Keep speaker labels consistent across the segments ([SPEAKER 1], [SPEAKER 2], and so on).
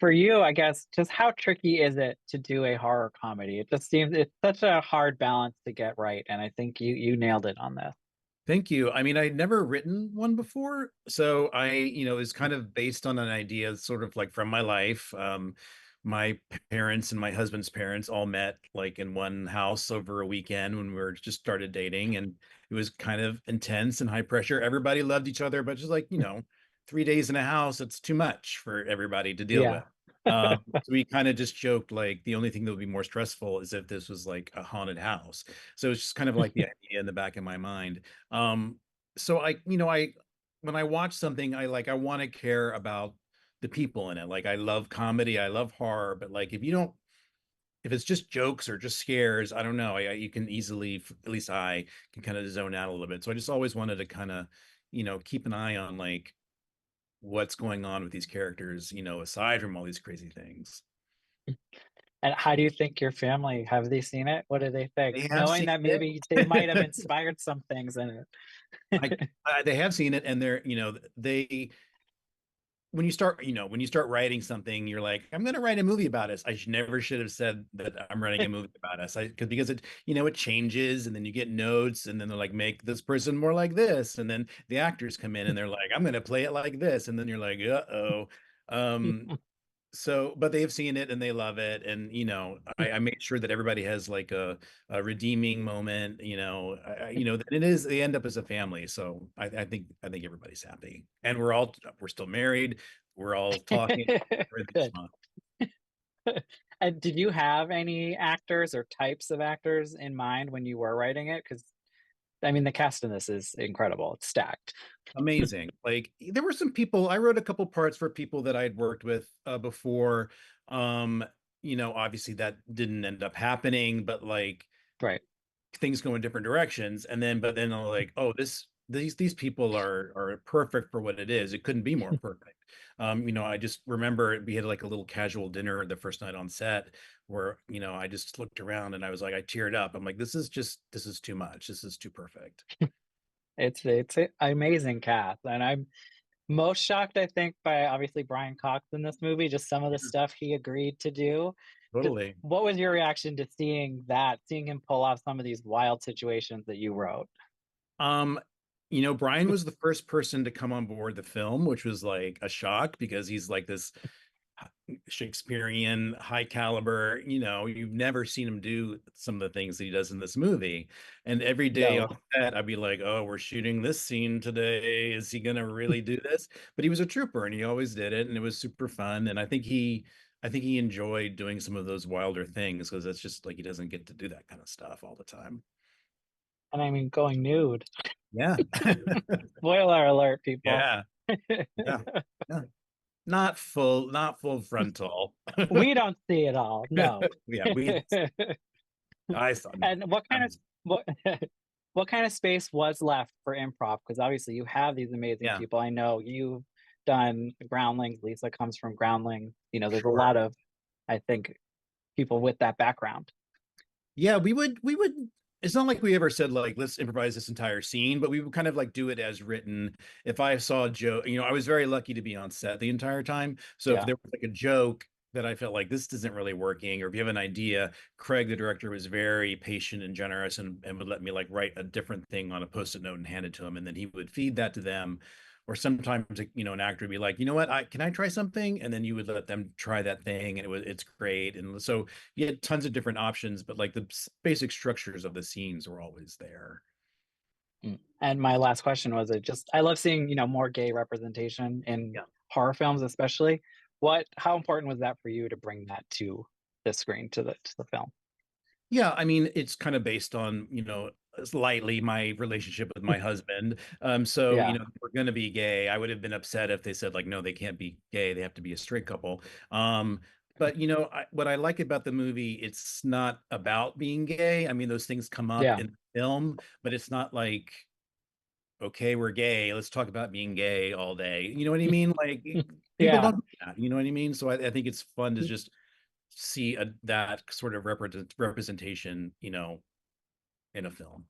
[SPEAKER 1] for you, I guess, just how tricky is it to do a horror comedy? It just seems it's such a hard balance to get right, and I think you nailed it on this.
[SPEAKER 2] Thank you. I mean, I'd never written one before, so it's kind of based on an idea sort of like from my life. My parents and my husband's parents all met like in one house over a weekend when we were just started dating, and it was kind of intense and high pressure. Everybody loved each other, but just like, 3 days in a house, it's too much for everybody to deal with.
[SPEAKER 1] Yeah.
[SPEAKER 2] So we kind of just joked like the only thing that would be more stressful is if this was like a haunted house. So it's just kind of like the idea in the back of my mind. Um, so I when I watch something, I want to care about the people in it. Like I love comedy, I love horror, but like if it's just jokes or just scares, I don't know. You can easily, at least I can kind of zone out a little bit. So I just always wanted to kind of, keep an eye on like what's going on with these characters, aside from all these crazy things.
[SPEAKER 1] And how do you think your family, have they seen it? What do they think?
[SPEAKER 2] They have
[SPEAKER 1] Knowing
[SPEAKER 2] seen
[SPEAKER 1] that maybe they might have
[SPEAKER 2] it.
[SPEAKER 1] inspired some things in
[SPEAKER 2] I,
[SPEAKER 1] it.
[SPEAKER 2] they have seen it, and they when you start writing something, you're like, I'm going to write a movie about us. Never should have said that I'm writing a movie about us. Because it changes, and then you get notes, and then they're like, make this person more like this, and then the actors come in and they're like, I'm going to play it like this, and then you're like, uh-oh. Um, so, but they've seen it and they love it, and I make sure that everybody has like a redeeming moment. That it is they end up as a family. So I think everybody's happy, and we're still married. We're all talking. Everything's
[SPEAKER 1] Good.
[SPEAKER 2] fine.
[SPEAKER 1] And did you have any actors or types of actors in mind when you were writing it? Because I mean, the cast in this is incredible. It's stacked.
[SPEAKER 2] Amazing. Like there were some people I wrote a couple parts for people that I'd worked with before. Um, obviously that didn't end up happening, but like
[SPEAKER 1] Right.
[SPEAKER 2] things go in different directions, and then but then I'm like, oh, these people are perfect for what it is. It couldn't be more perfect. I just remember we had like a little casual dinner the first night on set where I just looked around and I was like, I teared up. I'm like, this is too much. This is too perfect.
[SPEAKER 1] It's an amazing cast, and I'm most shocked, I think, by obviously Brian Cox in this movie, just some of the
[SPEAKER 2] Yeah,
[SPEAKER 1] stuff he agreed to do.
[SPEAKER 2] totally.
[SPEAKER 1] What was your reaction to seeing him pull off some of these wild situations that you wrote?
[SPEAKER 2] Um, Brian was the first person to come on board the film, which was like a shock because he's like this Shakespearean high caliber, you've never seen him do some of the things that he does in this movie. And every day on
[SPEAKER 1] No.
[SPEAKER 2] set, I'd be like, oh, we're shooting this scene today. Is he gonna really do this? But he was a trooper and he always did it, and it was super fun. And I think he enjoyed doing some of those wilder things because it's just like he doesn't get to do that kind of stuff all the time.
[SPEAKER 1] And I mean, going nude.
[SPEAKER 2] Yeah.
[SPEAKER 1] Spoiler alert, people.
[SPEAKER 2] Yeah. Yeah. Yeah. Not full frontal.
[SPEAKER 1] We don't see it all. No.
[SPEAKER 2] Yeah, we I saw no.
[SPEAKER 1] And what what kind of space was left for improv? Because obviously you have these amazing
[SPEAKER 2] Yeah,
[SPEAKER 1] people. I know you've done Groundlings. Lisa comes from Groundlings. There's a
[SPEAKER 2] sure.
[SPEAKER 1] lot of, I think, people with that background.
[SPEAKER 2] Yeah, we would it's not like we ever said like let's improvise this entire scene, but we would kind of like do it as written. If I saw a joke, I was very lucky to be on set the entire time. So if
[SPEAKER 1] Yeah.
[SPEAKER 2] there was like a joke that I felt like this isn't really working, or if you have an idea, Craig, the director, was very patient and generous and would let me like write a different thing on a post-it note and hand it to him, and then he would feed that to them. Or sometimes, an actor would be like, you know what, can I try something? And then you would let them try that thing, and it's great. And so you had tons of different options, but like the basic structures of the scenes were always there.
[SPEAKER 1] Mm. And my last question was, it just I love seeing, more gay representation in
[SPEAKER 2] Yeah.
[SPEAKER 1] horror films, especially. How important was that for you to bring that to the screen, to the film?
[SPEAKER 2] Yeah, I mean, it's kind of based on, slightly my relationship with my husband. So,
[SPEAKER 1] Yeah.
[SPEAKER 2] we're going to be gay. I would have been upset if they said like, no, they can't be gay. They have to be a straight couple. But what I like about the movie, it's not about being gay. I mean, those things come up
[SPEAKER 1] Yeah.
[SPEAKER 2] in the film, but it's not like, okay, we're gay. Let's talk about being gay all day. You know what I mean? Like people
[SPEAKER 1] Yeah.
[SPEAKER 2] don't do that. You know what I mean? So I think it's fun to just see that sort of representation, in a film.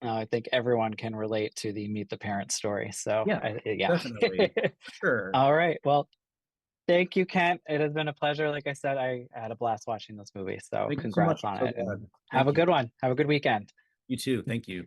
[SPEAKER 1] No, I think everyone can relate to the Meet the Parents story. So,
[SPEAKER 2] Yeah,
[SPEAKER 1] yeah.
[SPEAKER 2] definitely. Sure.
[SPEAKER 1] All right. Well, Thank you, Kent. It has been a pleasure. Like I said, I had a blast watching this movie, so
[SPEAKER 2] Thank you so much.
[SPEAKER 1] congrats on
[SPEAKER 2] I'm so
[SPEAKER 1] it, and
[SPEAKER 2] glad.
[SPEAKER 1] have a
[SPEAKER 2] Thank you.
[SPEAKER 1] good one. Have a good weekend.
[SPEAKER 2] You too. Thank you.